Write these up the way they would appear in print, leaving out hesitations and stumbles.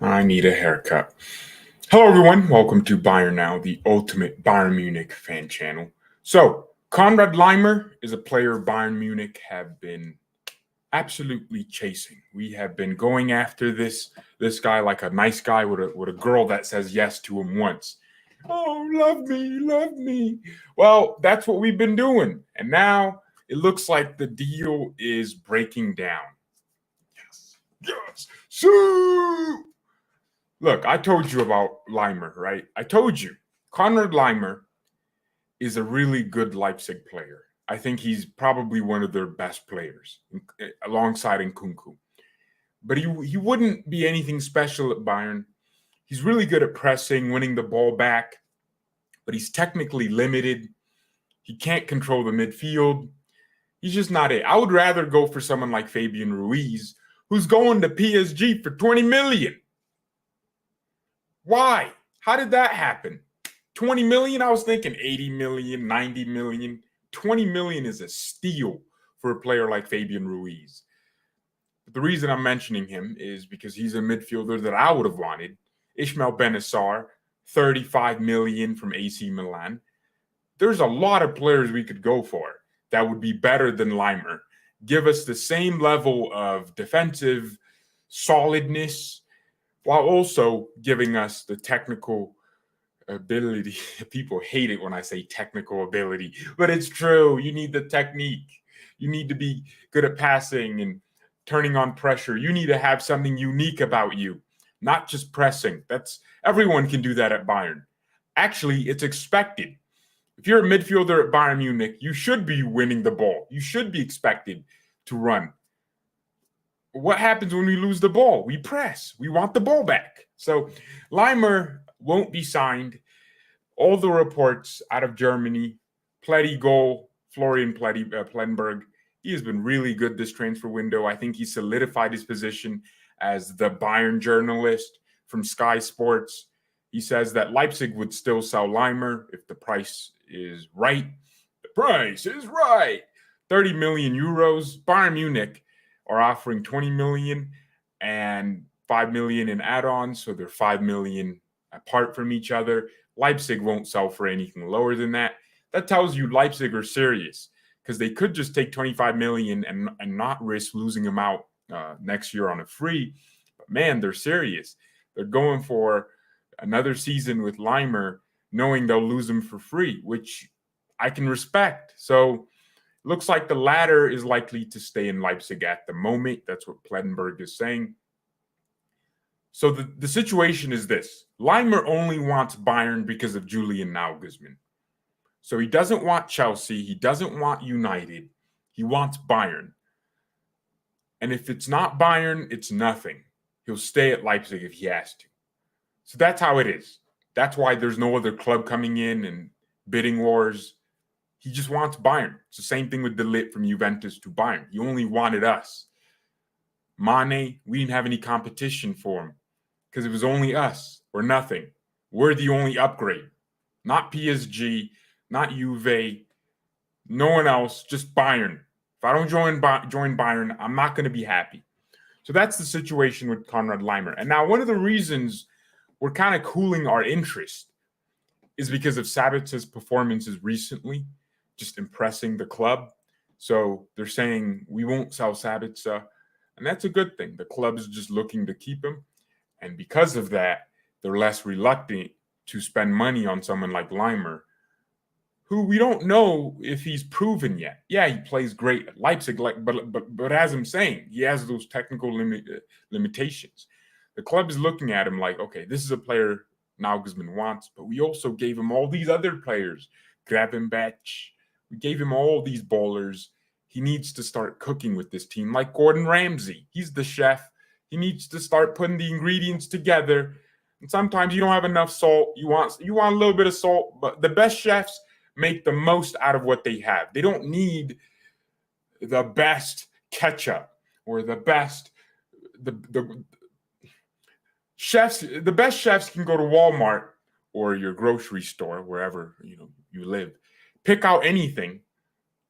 I need a haircut. Hello, everyone. Welcome to BayernNow, the ultimate Bayern Munich fan channel. So, Konrad Laimer is a player Bayern Munich have been absolutely chasing. We have been going after this guy like a nice guy with a girl that says yes to him once. Oh, love me, love me. Well, that's what we've been doing. And now it looks like the deal is breaking down. Yes. Yes. So, look, I told you about Laimer, right? I told you. Konrad Laimer is a really good Leipzig player. I think he's probably one of their best players alongside Nkunku. But he wouldn't be anything special at Bayern. He's really good at pressing, winning the ball back, but he's technically limited. He can't control the midfield. He's just not it. I would rather go for someone like Fabian Ruiz, who's going to PSG for 20 million. Why? How did that happen? 20 million? I was thinking 80 million, 90 million. 20 million is a steal for a player like Fabian Ruiz. But the reason I'm mentioning him is because he's a midfielder that I would have wanted. Ismail Benassar, 35 million from AC Milan. There's a lot of players we could go for that would be better than Laimer. Give us the same level of defensive solidness while also giving us the technical ability. People hate it when I say technical ability, but it's true. You need the technique. You need to be good at passing and turning on pressure. You need to have something unique about you, not just pressing. Everyone can do that at Bayern. Actually, it's expected. If you're a midfielder at Bayern Munich, you should be winning the ball. You should be expected to run. What happens when we lose the ball? We press. We want the ball back. So Laimer won't be signed. All the reports out of Germany, Florian Plettenberg, he has been really good this transfer window. I think he solidified his position as the Bayern journalist from Sky Sports. He says that Leipzig would still sell Laimer if the price is right. The price is right. 30 million euros. Bayern Munich are offering 20 million and 5 million in add-ons, so they're 5 million apart from each other. Leipzig won't sell for anything lower than that. That tells you Leipzig are serious because they could just take 25 million and not risk losing him out next year on a free. But man, they're serious. They're going for another season with Laimer, knowing they'll lose him for free, which I can respect. So looks like the latter is likely to stay in Leipzig at the moment. That's what Plettenberg is saying. So the situation is this. Laimer only wants Bayern because of Julian Nagelsmann. So he doesn't want Chelsea. He doesn't want United. He wants Bayern. And if it's not Bayern, it's nothing. He'll stay at Leipzig if he has to. So that's how it is. That's why there's no other club coming in and bidding wars. He just wants Bayern. It's the same thing with De Ligt from Juventus to Bayern. He only wanted us. Mane, we didn't have any competition for him because it was only us or nothing. We're the only upgrade. Not PSG, not Juve, no one else, just Bayern. If I don't join Bayern, I'm not going to be happy. So that's the situation with Konrad Laimer. And now one of the reasons we're kind of cooling our interest is because of Sabitzer's performances recently, just impressing the club. So they're saying we won't sell Sabitzer, and that's a good thing. The club is just looking to keep him. And because of that, they're less reluctant to spend money on someone like Laimer, who we don't know if he's proven yet. Yeah, he plays great at Leipzig, but as I'm saying, he has those technical limitations. The club is looking at him like, okay, this is a player Nagelsmann wants, but we also gave him all these other players, Gravenberch. We gave him all these ballers. He needs to start cooking with this team like Gordon Ramsay. He's the chef. He needs to start putting the ingredients together. And sometimes you don't have enough salt. You want a little bit of salt, but the best chefs make the most out of what they have. They don't need the best ketchup or the best chefs. The best chefs can go to Walmart or your grocery store, wherever you live. Pick out anything,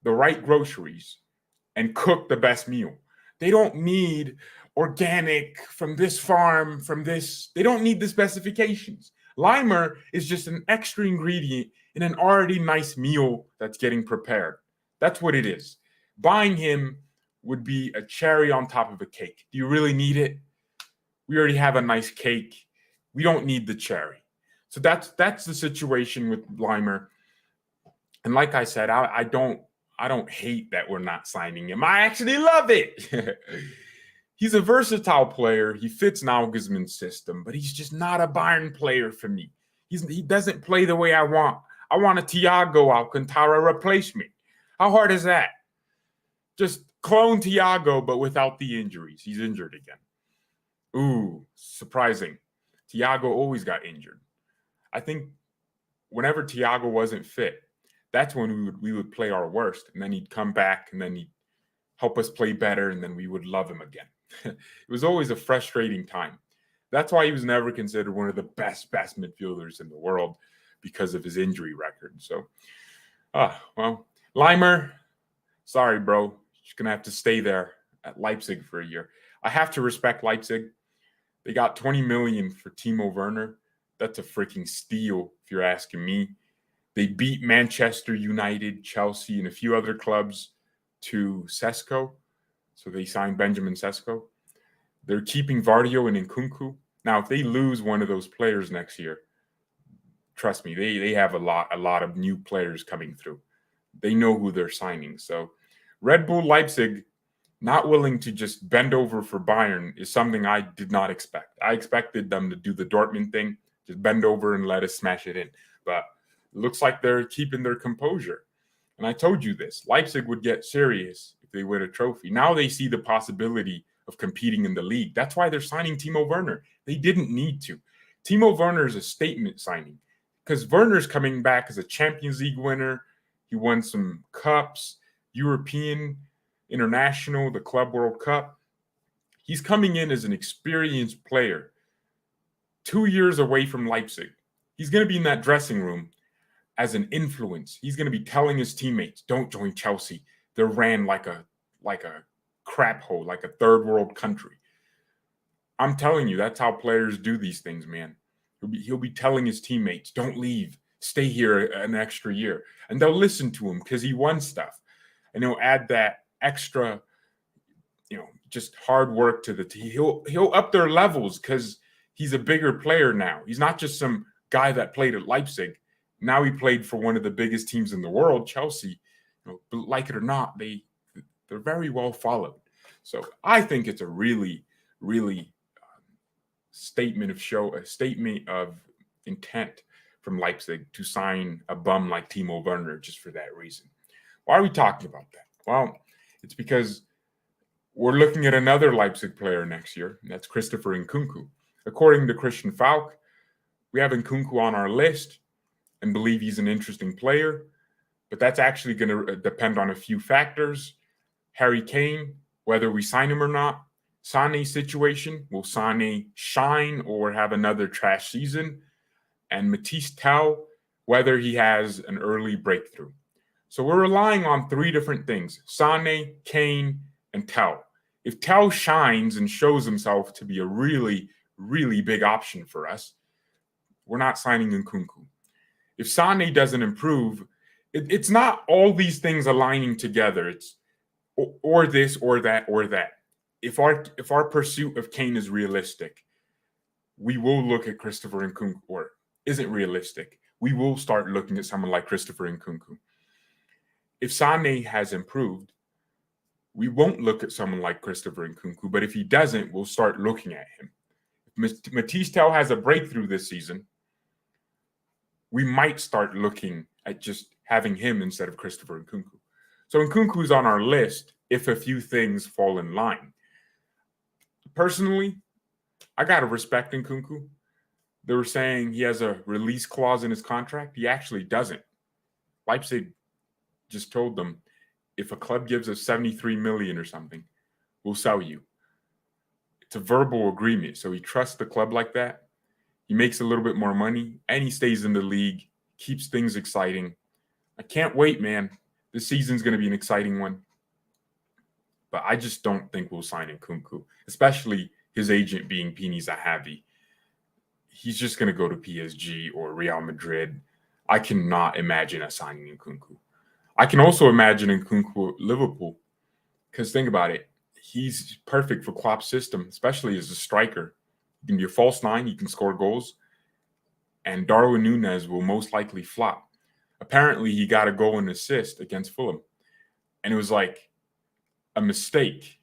the right groceries, and cook the best meal. They don't need organic, from this farm, from this. They don't need the specifications. Laimer is just an extra ingredient in an already nice meal that's getting prepared. That's what it is. Buying him would be a cherry on top of a cake. Do you really need it? We already have a nice cake. We don't need the cherry. So that's the situation with Laimer. And like I said, I don't hate that we're not signing him. I actually love it. He's a versatile player. He fits Nagelsmann's system, but he's just not a Bayern player for me. He doesn't play the way I want. I want a Thiago Alcantara replacement. How hard is that? Just clone Thiago, but without the injuries. He's injured again. Ooh, surprising. Thiago always got injured. I think whenever Thiago wasn't fit, that's when we would play our worst, and then he'd come back, and then he'd help us play better, and then we would love him again. It was always a frustrating time. That's why he was never considered one of the best midfielders in the world, because of his injury record. So, well, Laimer, sorry, bro. You're going to have to stay there at Leipzig for a year. I have to respect Leipzig. They got 20 million for Timo Werner. That's a freaking steal, if you're asking me. They beat Manchester United, Chelsea, and a few other clubs to Sesko. So they signed Benjamin Sesko. They're keeping Vardio and Nkunku. Now, if they lose one of those players next year, trust me, they have a lot of new players coming through. They know who they're signing. So Red Bull Leipzig not willing to just bend over for Bayern is something I did not expect. I expected them to do the Dortmund thing, just bend over and let us smash it in. But it looks like they're keeping their composure. And I told you this, Leipzig would get serious if they win a trophy. Now they see the possibility of competing in the league. That's why they're signing Timo Werner. They didn't need to. Timo Werner is a statement signing because Werner's coming back as a Champions League winner. He won some cups, European, International, the Club World Cup. He's coming in as an experienced player, 2 years away from Leipzig. He's going to be in that dressing room as an influence. He's going to be telling his teammates, don't join Chelsea. They're ran like a crap hole, like a third world country. I'm telling you, that's how players do these things, man. He'll be telling his teammates, don't leave. Stay here an extra year. And they'll listen to him because he won stuff. And he'll add that extra, just hard work to the team. He'll up their levels because he's a bigger player now. He's not just some guy that played at Leipzig. Now he played for one of the biggest teams in the world, Chelsea. But like it or not, they're very well followed. So I think it's a really, really statement of intent from Leipzig to sign a bum like Timo Werner just for that reason. Why are we talking about that? Well, it's because we're looking at another Leipzig player next year. And that's Christopher Nkunku. According to Christian Falk, we have Nkunku on our list and believe he's an interesting player. But that's actually going to depend on a few factors. Harry Kane, whether we sign him or not. Sané's situation, will Sané shine or have another trash season? And Matisse Tel, whether he has an early breakthrough. So we're relying on three different things: Sané, Kane, and Tel. If Tel shines and shows himself to be a really, really big option for us, we're not signing Nkunku. If Sané doesn't improve, it's not all these things aligning together. It's or this or that or that. If our pursuit of Kane is realistic, we will look at Christopher Nkunku, or isn't realistic, we will start looking at someone like Christopher Nkunku. If Sané has improved, we won't look at someone like Christopher Nkunku, but if he doesn't, we'll start looking at him. If Matisse Tel has a breakthrough this season, we might start looking at just having him instead of Christopher Nkunku. So Nkunku is on our list if a few things fall in line. Personally, I got to respect Nkunku. They were saying he has a release clause in his contract. He actually doesn't. Leipzig just told them, if a club gives us 73 million or something, we'll sell you. It's a verbal agreement. So he trusts the club like that. He makes a little bit more money and he stays in the league, keeps things exciting. I can't wait, man. This season's going to be an exciting one. but I just don't think we'll sign Nkunku, especially his agent being Pini Zahavi. He's just going to go to PSG or Real Madrid. I cannot imagine us signing Nkunku. I can also imagine Nkunku at Liverpool, because think about it. He's perfect for Klopp's system, especially as a striker. He can be a false nine. He can score goals. And Darwin Núñez will most likely flop. Apparently, he got a goal and assist against Fulham. And it was like a mistake.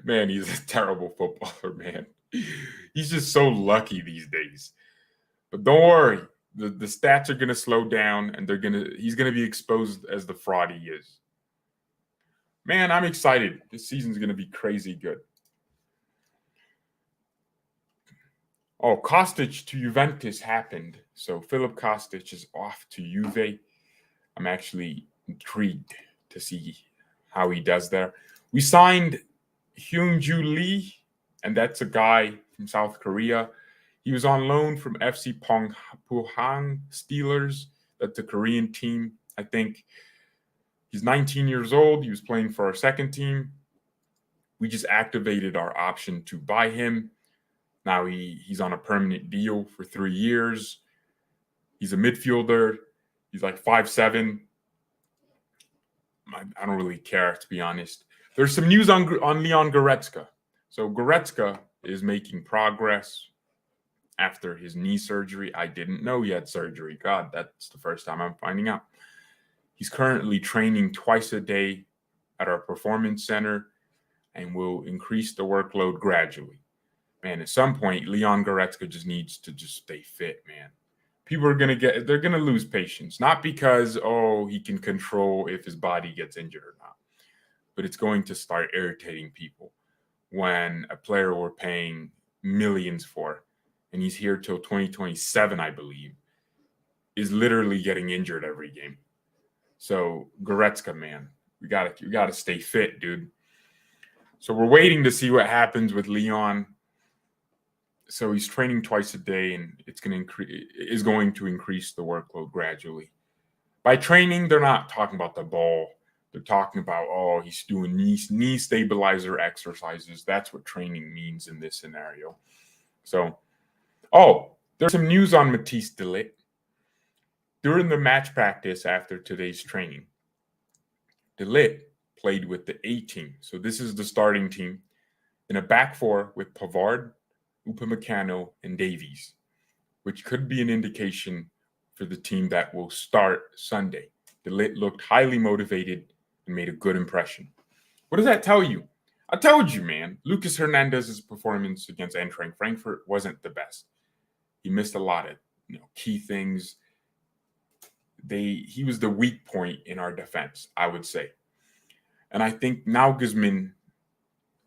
Man, he's a terrible footballer, man. He's just so lucky these days. But don't worry. The stats are going to slow down, and he's going to be exposed as the fraud he is. Man, I'm excited. This season's going to be crazy good. Oh, Kostic to Juventus happened. So Filip Kostic is off to Juve. I'm actually intrigued to see how he does there. We signed Hyung-Ju Lee, and that's a guy from South Korea. He was on loan from FC Pohang Steelers. That's a Korean team. I think he's 19 years old. He was playing for our second team. We just activated our option to buy him. Now he's on a permanent deal for 3 years. He's a midfielder. He's like 5'7". I don't really care, to be honest. There's some news on Leon Goretzka. So Goretzka is making progress after his knee surgery. I didn't know he had surgery. God, that's the first time I'm finding out. He's currently training twice a day at our performance center and will increase the workload gradually. Man, at some point, Leon Goretzka just needs to just stay fit, man. People are they're going to lose patience. Not because, he can control if his body gets injured or not. But it's going to start irritating people when a player we're paying millions for, and he's here till 2027, I believe, is literally getting injured every game. So Goretzka, man, we gotta stay fit, dude. So we're waiting to see what happens with Leon. So he's training twice a day, and is going to increase the workload gradually. By training, they're not talking about the ball. They're talking about, he's doing knee stabilizer exercises. That's what training means in this scenario. So, there's some news on Matthijs de Ligt. During the match practice after today's training, de Ligt played with the A team. So this is the starting team in a back four with Pavard, Upamecano, and Davies, which could be an indication for the team that will start Sunday. De Ligt looked highly motivated and made a good impression. What does that tell you? I told you, man. Lucas Hernandez's performance against Eintracht Frankfurt wasn't the best. He missed a lot of key things. He was the weak point in our defense, I would say. And I think Nagelsmann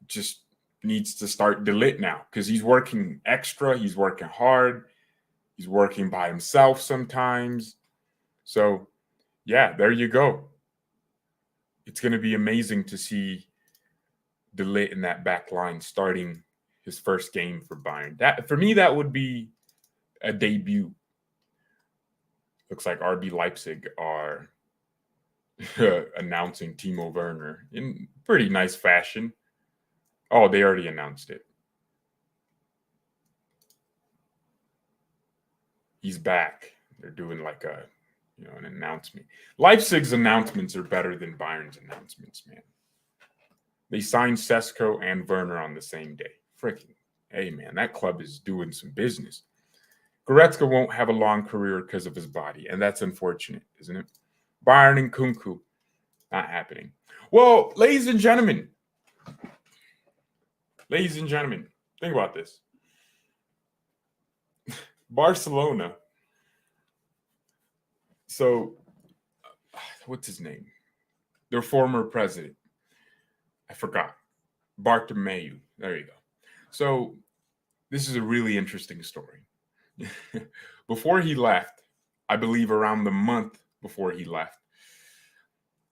just needs to start de Ligt now, because he's working extra. He's working hard. He's working by himself sometimes. So, yeah, there you go. It's going to be amazing to see de Ligt in that back line starting his first game for Bayern. For me, that would be a debut. Looks like RB Leipzig are announcing Timo Werner in pretty nice fashion. Oh, they already announced it. He's back. They're doing like an announcement. Leipzig's announcements are better than Bayern's announcements, man. They signed Sesko and Werner on the same day. Freaking, hey, man, that club is doing some business. Goretzka won't have a long career because of his body, and that's unfortunate, isn't it? Bayern and Nkunku, not happening. Well, ladies and gentlemen, think about this. Barcelona. So, what's his name? Their former president. I forgot. Bartomeu. There you go. So, this is a really interesting story. Before he left, I believe around the month before he left,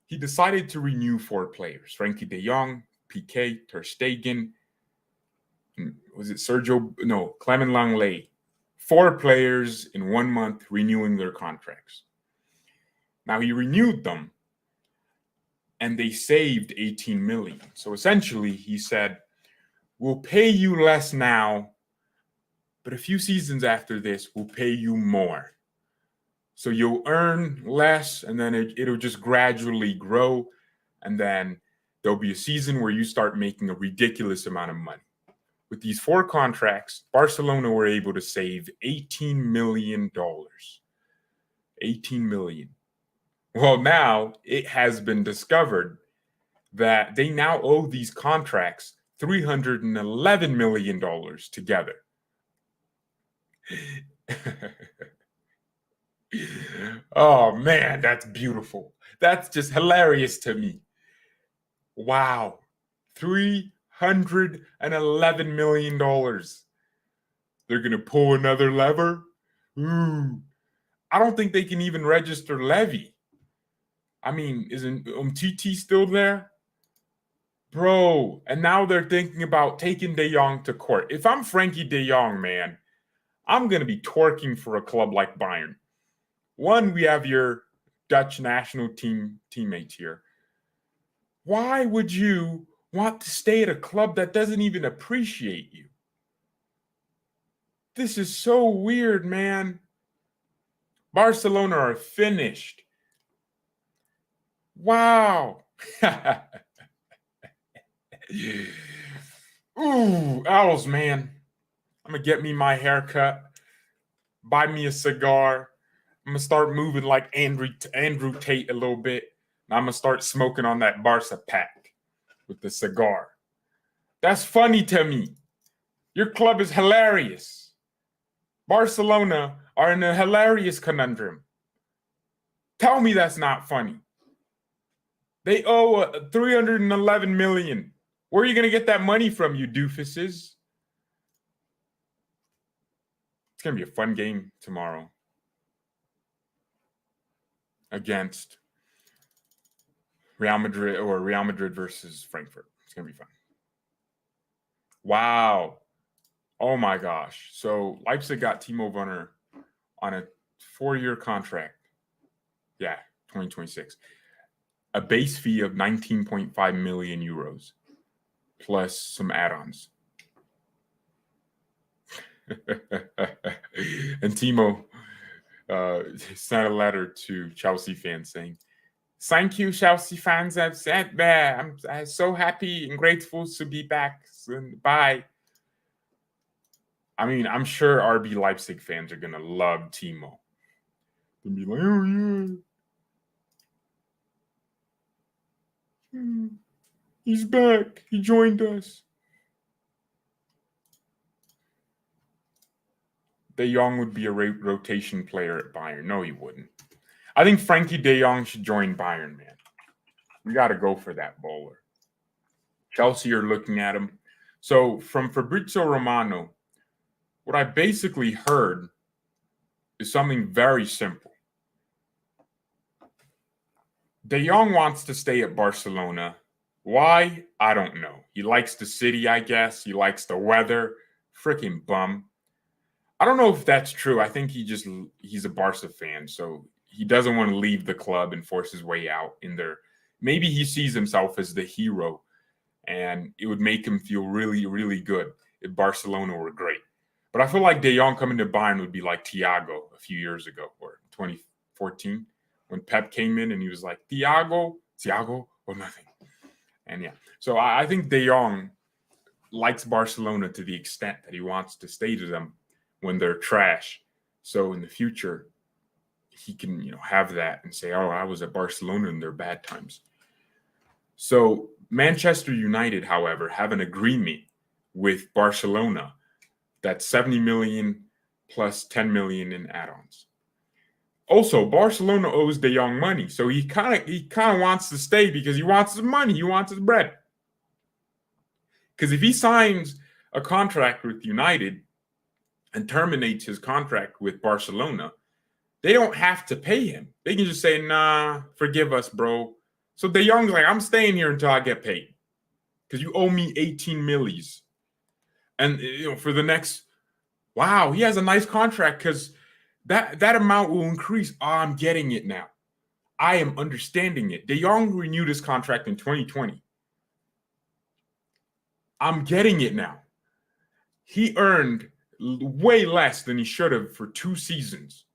he decided to renew 4 players. Frankie de Jong, Piqué, Ter Stegen, was it Clement Langley. 4 players in 1 month renewing their contracts. Now, he renewed them, and they saved 18 million. So essentially, he said, we'll pay you less now, but a few seasons after this, we'll pay you more. So you'll earn less, and then it'll just gradually grow. And then there'll be a season where you start making a ridiculous amount of money. With these 4 contracts, Barcelona were able to save $18 million. 18 million. Well, now it has been discovered that they now owe these contracts $311 million together. Oh, man, that's beautiful. That's just hilarious to me. Wow. $311 million. They're going to pull another lever? Ooh. I don't think they can even register Levy. I mean, isn't Umtiti still there? Bro, and now they're thinking about taking De Jong to court. If I'm Frankie De Jong, man, I'm going to be twerking for a club like Bayern. One, we have your Dutch national team teammates here. Why would you want to stay at a club that doesn't even appreciate you? This is so weird, man. Barcelona are finished. Wow. Ooh, owls, man. I'm going to get me my haircut, buy me a cigar. I'm going to start moving like Andrew Tate a little bit. And I'm going to start smoking on that Barca pack with the cigar. That's funny to me. Your club is hilarious. Barcelona are in a hilarious conundrum. Tell me that's not funny. They owe $311 million. Where are you going to get that money from, you doofuses? It's going to be a fun game tomorrow against Real Madrid versus Frankfurt. It's going to be fun. Wow. Oh, my gosh. So Leipzig got Timo Werner on a 4-year contract. Yeah, 2026. A base fee of 19.5 million euros plus some add-ons. And Timo sent a letter to Chelsea fans saying, "Thank you, Chelsea fans. I'm so happy and grateful to be back. Bye." I mean, I'm sure RB Leipzig fans are going to love Timo. They'll be like, oh, yeah. He's back. He joined us. De Jong would be a rotation player at Bayern. No, he wouldn't. I think Frankie De Jong should join Bayern, man. We got to go for that bowler. Chelsea are looking at him. So from Fabrizio Romano, what I basically heard is something very simple. De Jong wants to stay at Barcelona. Why? I don't know. He likes the city, I guess. He likes the weather. Freaking bum. I don't know if that's true. I think he's a Barca fan, so he doesn't want to leave the club and force his way out in there. Maybe he sees himself as the hero, and it would make him feel really, really good if Barcelona were great. But I feel like De Jong coming to Bayern would be like Thiago a few years ago, or 2014, when Pep came in and he was like, Thiago, or nothing. And yeah, so I think De Jong likes Barcelona to the extent that he wants to stay to them when they're trash. So in the future, he can, have that and say, oh, I was at Barcelona in their bad times. So Manchester United, however, have an agreement with Barcelona that's 70 million plus 10 million in add-ons. Also, Barcelona owes De Jong money, so he kind of wants to stay because he wants his money, he wants his bread. Because if he signs a contract with United and terminates his contract with Barcelona, they don't have to pay him. They can just say, nah, forgive us, bro. So De Jong's like, I'm staying here until I get paid because you owe me 18 millies. And, for the next, wow, he has a nice contract because that amount will increase. Oh, I'm getting it now. I am understanding it. De Jong renewed his contract in 2020. I'm getting it now. He earned way less than he should have for 2 seasons.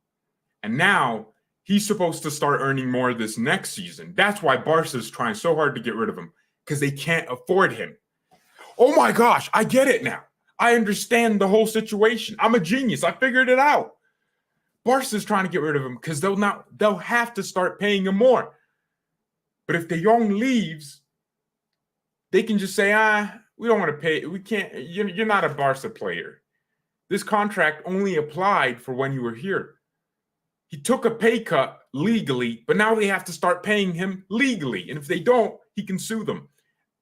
And now he's supposed to start earning more this next season. That's why Barca's trying so hard to get rid of him, because they can't afford him. Oh my gosh, I get it now. I understand the whole situation. I'm a genius. I figured it out. Barca's trying to get rid of him because they'll have to start paying him more. But if De Jong leaves, they can just say, we don't want to pay. We can't. You're not a Barca player. This contract only applied for when you were here. He took a pay cut legally, but now they have to start paying him legally. And if they don't, he can sue them.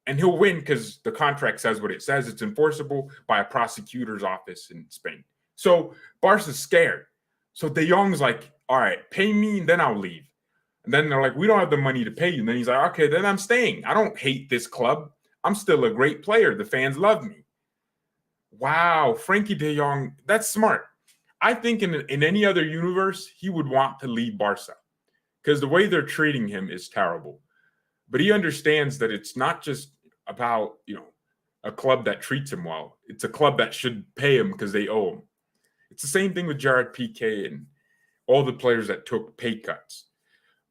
And he'll win because the contract says what it says. It's enforceable by a prosecutor's office in Spain. So Barca's scared. So De Jong's like, all right, pay me and then I'll leave. And then they're like, we don't have the money to pay you. And then he's like, okay, then I'm staying. I don't hate this club. I'm still a great player. The fans love me. Wow, Frankie De Jong, that's smart. I think in any other universe, he would want to leave Barca because the way they're treating him is terrible. But he understands that it's not just about, a club that treats him well. It's a club that should pay him because they owe him. It's the same thing with Gerard Piqué and all the players that took pay cuts.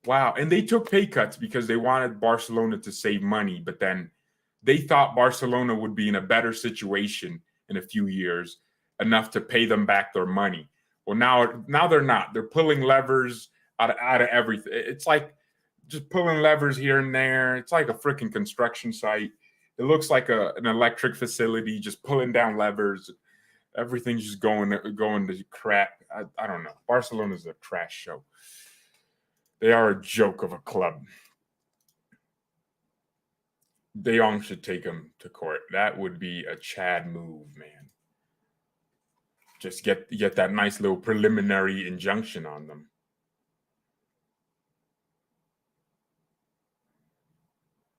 Wow. And they took pay cuts because they wanted Barcelona to save money, but then they thought Barcelona would be in a better situation in a few years, enough to pay them back their money. Well, now they're not. They're pulling levers out of everything. It's like just pulling levers here and there. It's like a freaking construction site. It looks like an electric facility, just pulling down levers. Everything's just going to crap. I don't know. Barcelona's a trash show. They are a joke of a club. De Jong should take him to court. That would be a Chad move, man. Just get that nice little preliminary injunction on them.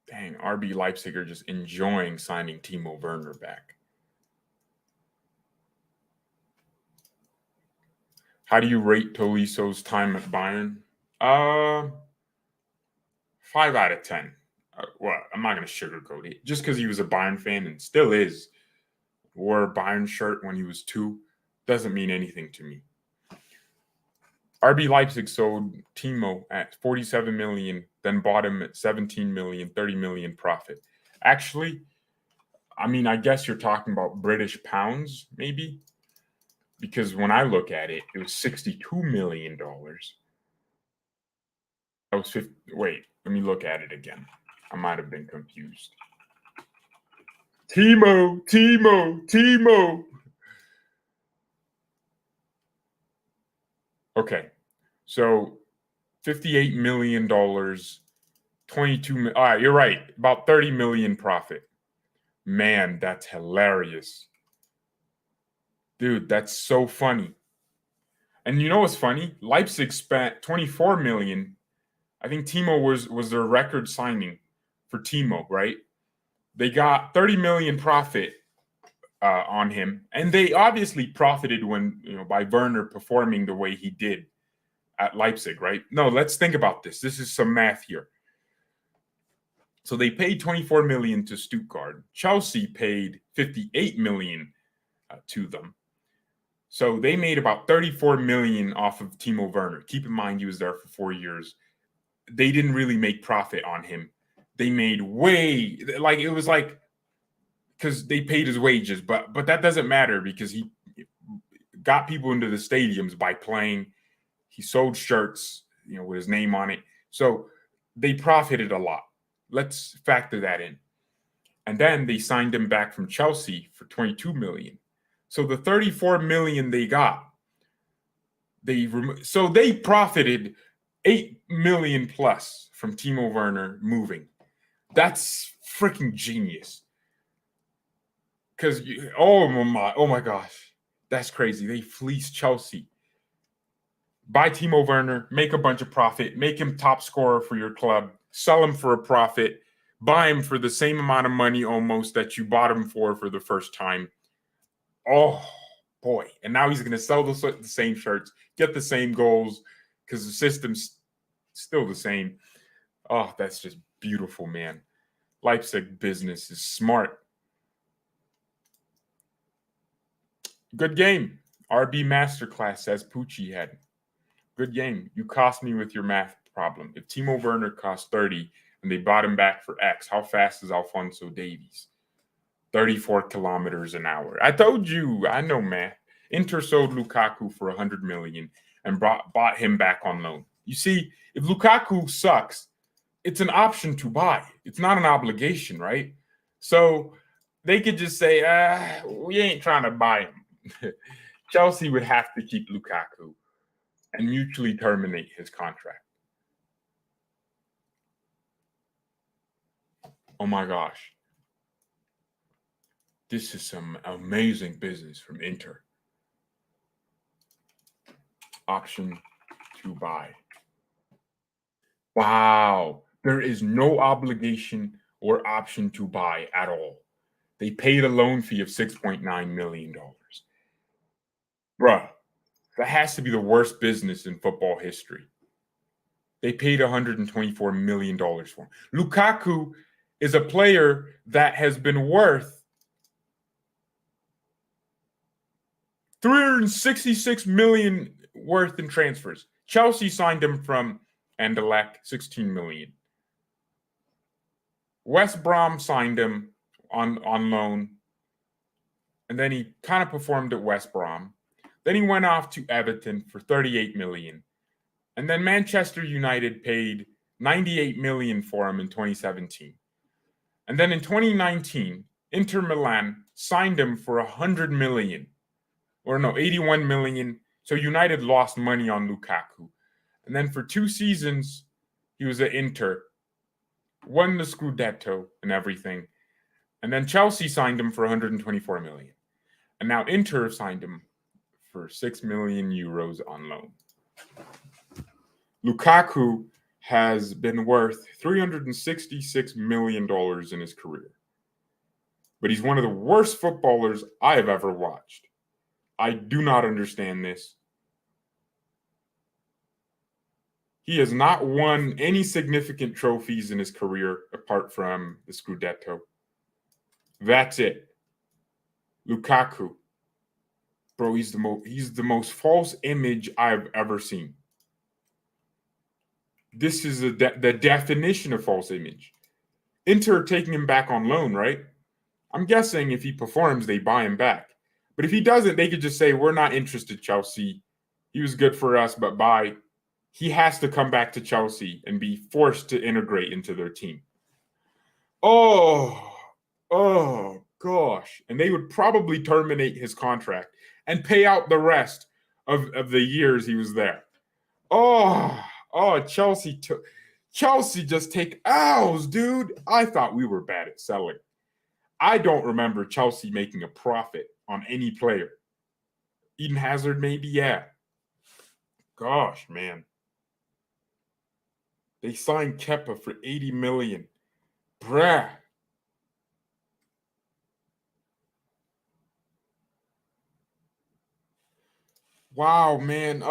Dang, RB Leipzig are just enjoying signing Timo Werner back. How do you rate Toliso's time at Bayern? 5 out of 10. Well, I'm not going to sugarcoat it. Just because he was a Bayern fan and still is, wore a Bayern shirt when he was 2, doesn't mean anything to me. RB Leipzig sold Timo at 47 million, then bought him at 17 million, 30 million profit. Actually, I guess you're talking about British pounds, maybe, because when I look at it, it was $62 million. That was 50. Wait, let me look at it again. I might have been confused. Timo. Okay, so $58 million, 22 million. All right, you're right. About 30 million profit. Man, that's hilarious. Dude, that's so funny. And you know what's funny? Leipzig spent 24 million. I think Timo was their record signing for Timo, right? They got 30 million profit on him, and they obviously profited when by Werner performing the way he did at Leipzig, right? No, let's think about this. This is some math here. So they paid 24 million to Stuttgart. Chelsea paid 58 million to them. So they made about 34 million off of Timo Werner. Keep in mind he was there for 4 years. They didn't really make profit on him. They made because they paid his wages, but that doesn't matter because he got people into the stadiums by playing. He sold shirts, with his name on it. So they profited a lot. Let's factor that in. And then they signed him back from Chelsea for 22 million. So the 34 million they got, they profited 8 million plus from Timo Werner moving. That's freaking genius. Because, oh my gosh, that's crazy. They fleeced Chelsea. Buy Timo Werner, make a bunch of profit, make him top scorer for your club, sell him for a profit, buy him for the same amount of money almost that you bought him for the first time. Oh, boy. And now he's going to sell the same shirts, get the same goals because the system's still the same. Oh, that's just beautiful, man. Leipzig business is smart. Good game. RB Masterclass, says Poochie Head. Good game. You cost me with your math problem. If Timo Werner cost 30 and they bought him back for X, how fast is Alphonso Davies? 34 kilometers an hour. I told you. I know math. Inter sold Lukaku for 100 million and bought him back on loan. You see, if Lukaku sucks, it's an option to buy. It's not an obligation, right? So they could just say, we ain't trying to buy him. Chelsea would have to keep Lukaku and mutually terminate his contract. Oh my gosh. This is some amazing business from Inter. Option to buy. Wow. There is no obligation or option to buy at all. They paid a loan fee of $6.9 million. Bruh, that has to be the worst business in football history. They paid $124 million for him. Lukaku is a player that has been worth $366 million worth in transfers. Chelsea signed him from Anderlecht, $16 million. West Brom signed him on loan, and then he kind of performed at West Brom. Then he went off to Everton for $38 million. And then Manchester United paid $98 million for him in 2017. And then in 2019, Inter Milan signed him for $100 million. Or no, $81 million. So United lost money on Lukaku. And then for 2 seasons, he was at Inter, won the Scudetto and everything. And then Chelsea signed him for $124 million. And now Inter signed him for 6 million euros on loan. Lukaku has been worth $366 million in his career. But he's one of the worst footballers I have ever watched. I do not understand this. He has not won any significant trophies in his career apart from the Scudetto. That's it. Lukaku. Bro, he's the most false image I've ever seen. This is the definition of false image. Inter taking him back on loan, right? I'm guessing if he performs, they buy him back. But if he doesn't, they could just say, we're not interested, Chelsea. He was good for us, but bye. He has to come back to Chelsea and be forced to integrate into their team. Oh, gosh. And they would probably terminate his contract and pay out the rest of the years he was there. Chelsea just take L's, dude. I thought we were bad at selling. I don't remember Chelsea making a profit on any player. Eden Hazard, maybe, yeah. Gosh, man. They signed Kepa for $80 million. Bruh. Wow, man.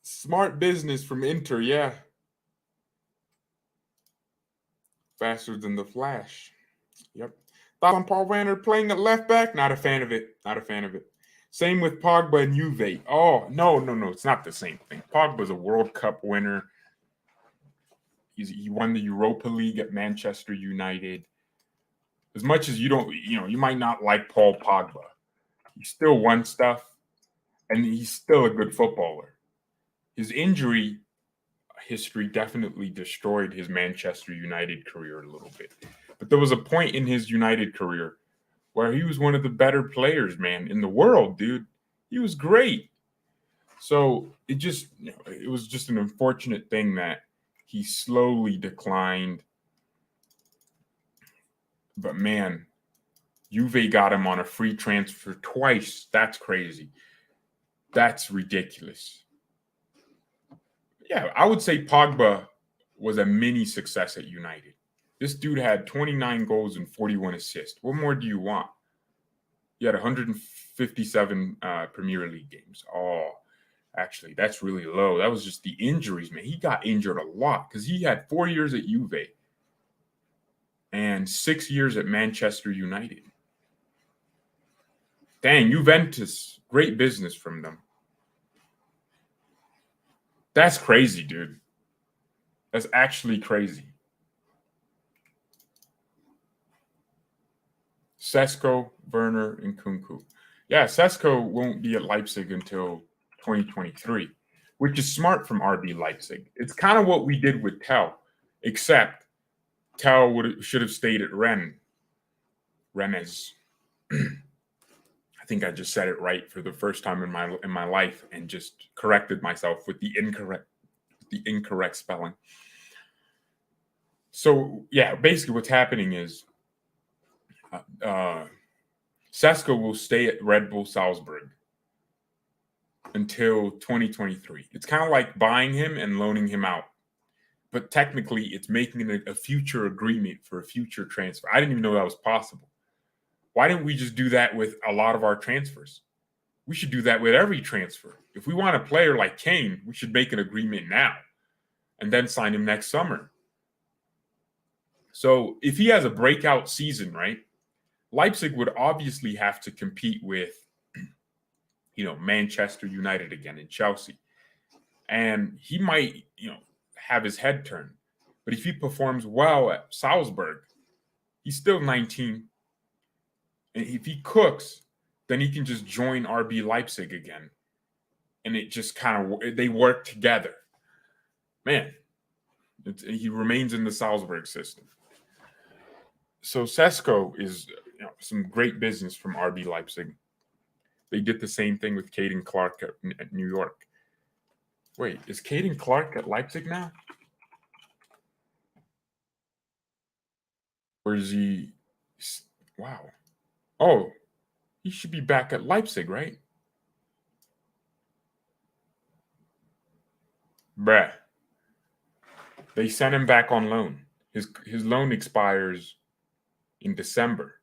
Smart business from Inter, yeah. Faster than the Flash. Yep. Thoughts on Paul Werner playing at left back? Not a fan of it. Same with Pogba and Juve. Oh, no. It's not the same thing. Pogba's a World Cup winner. He won the Europa League at Manchester United. As much as you might not like Paul Pogba, he still won stuff, and he's still a good footballer. His injury history definitely destroyed his Manchester United career a little bit. But there was a point in his United career where he was one of the better players, man, in the world, dude. He was great. So it was just an unfortunate thing that he slowly declined. But man, Juve got him on a free transfer twice. That's crazy. That's ridiculous. Yeah, I would say Pogba was a mini success at United. This dude had 29 goals and 41 assists. What more do you want? He had 157 Premier League games. Oh, Actually, that's really low. That was just the injuries, man. He got injured a lot because he had 4 years at Juve and 6 years at Manchester United. Dang, Juventus, great business from them. That's crazy, dude. That's actually crazy. Sesko, Werner, and Kunku. Yeah, Sesko won't be at Leipzig until 2023, which is smart from RB Leipzig. It's kind of what we did with Tell, except Tell should have stayed at Rennes. I think I just said it right for the first time in my life and just corrected myself with the incorrect spelling. So yeah, basically what's happening is Sesko will stay at Red Bull Salzburg until 2023. It's kind of like buying him and loaning him out. But technically, it's making it a future agreement for a future transfer. I didn't even know that was possible. Why didn't we just do that with a lot of our transfers? We should do that with every transfer. If we want a player like Kane, we should make an agreement now and then sign him next summer. So if he has a breakout season, right, Leipzig would obviously have to compete with, Manchester United again and Chelsea. And he might, have his head turned. But if he performs well at Salzburg, he's still 19. And if he cooks, then he can just join RB Leipzig again. And it just they work together. Man, he remains in the Salzburg system. So Sesko is some great business from RB Leipzig. They did the same thing with Caden Clark at New York. Wait, is Caden Clark at Leipzig now? Or is he? Wow. Oh, he should be back at Leipzig, right? Bruh. They sent him back on loan. His loan expires in December.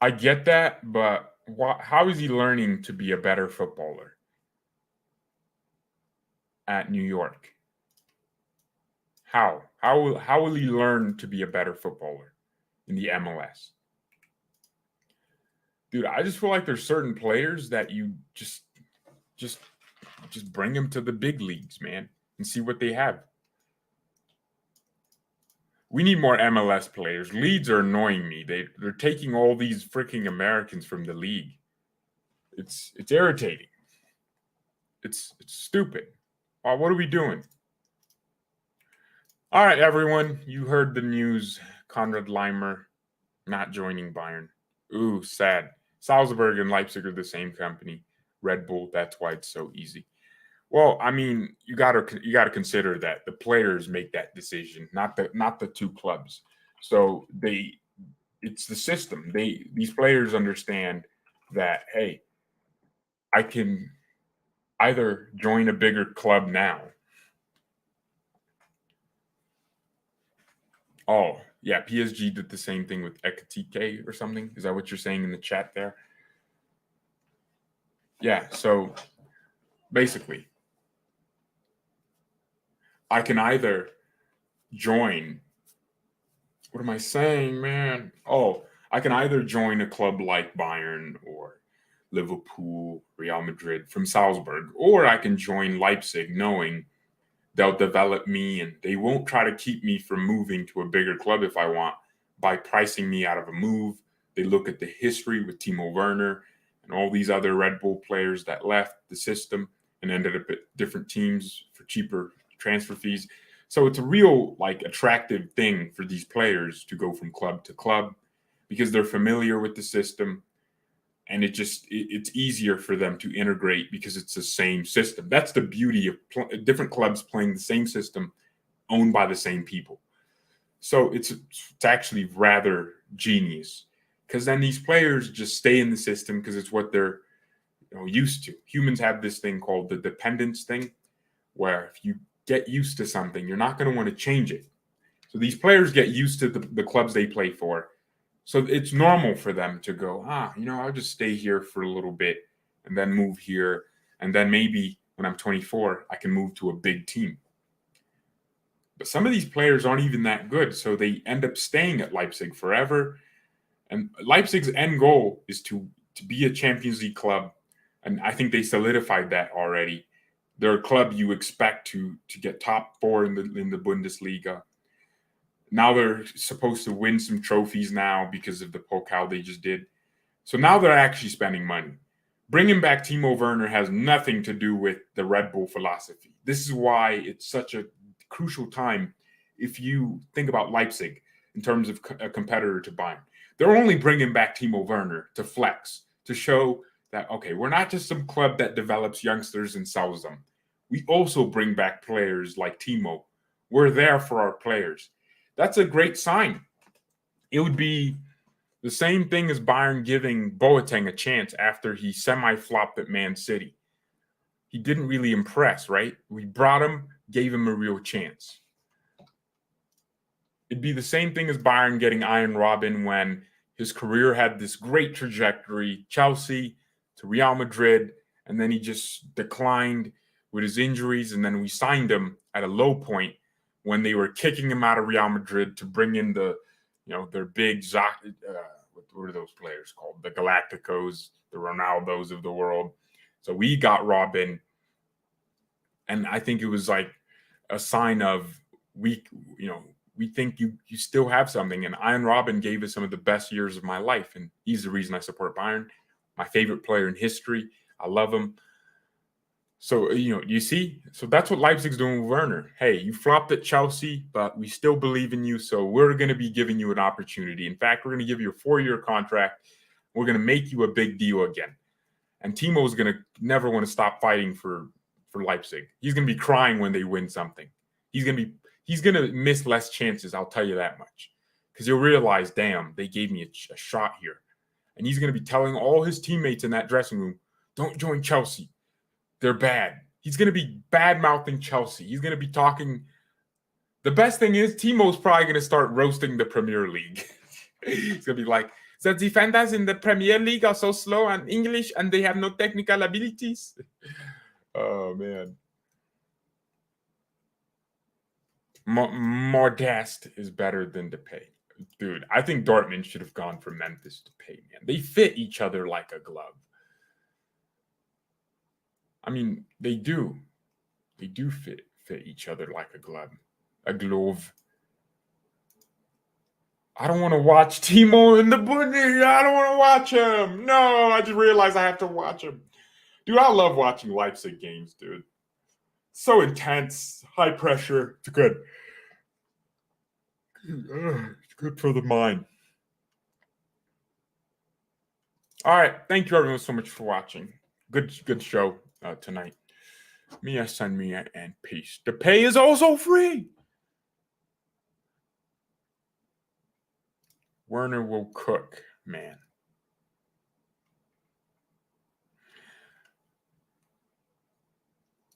I get that, but how is he learning to be a better footballer at New York? How? How will he learn to be a better footballer in the MLS? Dude, I just feel like there's certain players that you just bring them to the big leagues, man, and see what they have. We need more MLS players. Leagues are annoying me. They're taking all these freaking Americans from the league. It's irritating. It's stupid. What are we doing? All right, everyone. You heard the news. Konrad Laimer not joining Bayern. Ooh, sad. Salzburg and Leipzig are the same company. Red Bull. That's why it's so easy. Well, I mean, you gotta consider that the players make that decision, not the two clubs. So it's the system. These players understand that, hey, I can either join a bigger club now. Oh, yeah, PSG did the same thing with Ekatike or something. Is that what you're saying in the chat there? Yeah, so basically, I can either join. What am I saying, man? Oh, I can either join a club like Bayern or Liverpool, Real Madrid from Salzburg, or I can join Leipzig knowing they'll develop me and they won't try to keep me from moving to a bigger club if I want by pricing me out of a move. They look at the history with Timo Werner and all these other Red Bull players that left the system and ended up at different teams for cheaper transfer fees. So it's a real attractive thing for these players to go from club to club because they're familiar with the system. And it's easier for them to integrate because it's the same system. That's the beauty of different clubs playing the same system owned by the same people. So it's actually rather genius because then these players just stay in the system because it's what they're used to. Humans have this thing called the dependence thing, where if you get used to something, you're not going to want to change it. So these players get used to the clubs they play for. So it's normal for them to go, I'll just stay here for a little bit and then move here. And then maybe when I'm 24, I can move to a big team. But some of these players aren't even that good. So they end up staying at Leipzig forever. And Leipzig's end goal is to be a Champions League club. And I think they solidified that already. They're a club you expect to get top 4 in the Bundesliga. Now they're supposed to win some trophies now because of the Pokal they just did. So now they're actually spending money. Bringing back Timo Werner has nothing to do with the Red Bull philosophy. This is why it's such a crucial time if you think about Leipzig in terms of a competitor to Bayern. They're only bringing back Timo Werner to flex, to show that, okay, we're not just some club that develops youngsters and sells them. We also bring back players like Timo. We're there for our players. That's a great sign. It would be the same thing as Bayern giving Boateng a chance after he semi-flopped at Man City. He didn't really impress, right? We brought him, gave him a real chance. It'd be the same thing as Bayern getting Arjen Robben when his career had this great trajectory, Chelsea to Real Madrid, and then he just declined with his injuries, and then we signed him at a low point when they were kicking him out of Real Madrid to bring in their big, what are those players called? The Galacticos, the Ronaldos of the world. So we got Robben, and I think it was like a sign of we think you still have something. And Arjen Robben gave us some of the best years of my life, and he's the reason I support Bayern. My favorite player in history. I love him. So, you see? So that's what Leipzig's doing with Werner. Hey, you flopped at Chelsea, but we still believe in you, so we're going to be giving you an opportunity. In fact, we're going to give you a 4-year contract. We're going to make you a big deal again. And Timo's going to never want to stop fighting for Leipzig. He's going to be crying when they win something. He's going to miss less chances, I'll tell you that much. Because he'll realize, damn, they gave me a shot here. And he's going to be telling all his teammates in that dressing room, don't join Chelsea. They're bad. He's going to be bad-mouthing Chelsea. He's going to be talking. The best thing is Timo's probably going to start roasting the Premier League. He's going to be like, the defenders in the Premier League are so slow and English and they have no technical abilities. Oh, man. Modeste is better than Depay. Dude, I think Dortmund should have gone for Memphis Depay, man. They fit each other like a glove. I mean, they do. They do fit each other like a glove. A glove. I don't want to watch Timo in the Bundesliga. I don't want to watch him. No, I just realized I have to watch him. Dude, I love watching Leipzig games, dude. So intense, high pressure. It's good. It's good for the mind. All right. Thank you, everyone, so much for watching. Good show tonight. Mia, San Mia, and peace. The pay is also free. Werner will cook, man.